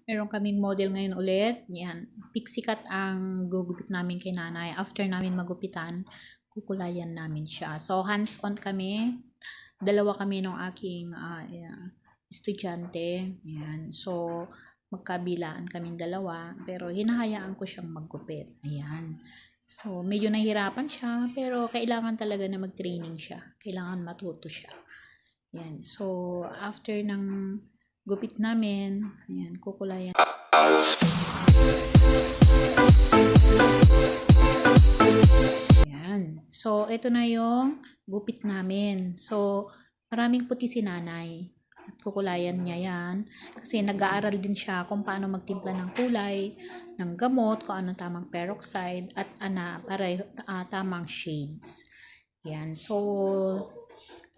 Meron kaming model ngayon ulit. Yan. Pixie cut ang gugupit namin kay nanay. After namin magupitan, kukulayan namin siya. So, hands-on kami. Dalawa kami ng aking estudyante. Yan. So, magkabilaan kaming dalawa. Pero, hinahayaan ko siyang maggupit. Ayan. So, medyo nahihirapan siya. Pero, kailangan talaga na mag-training siya. Kailangan matuto siya. Yan. So, after ng gupit namin, ayan, kukulayan. Ayan. So, ito na yung gupit namin. So, maraming puti si nanay. At kukulayan niya yan. Kasi nag-aaral din siya kung paano magtimpla ng kulay, ng gamot, kung anong tamang peroxide, at tamang shades. Yan. So,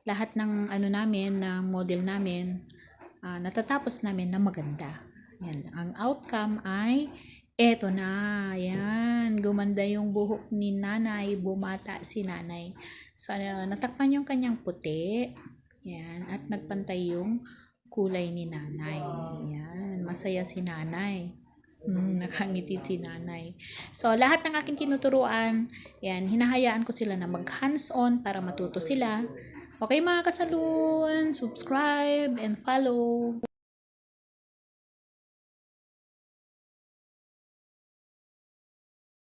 lahat ng namin, ng model namin, natatapos namin na maganda. Yan. Ang outcome ay eto na. Yan. Gumanda yung buhok ni nanay. Bumata si nanay. So, natakpan yung kanyang puti. Yan. At nagpantay yung kulay ni nanay. Yan. Masaya si nanay. Nakangiti si nanay. So, lahat ng aking tinuturuan, yan, hinahayaan ko sila na mag hands-on para matuto sila. Okay mga kasalun, subscribe and follow.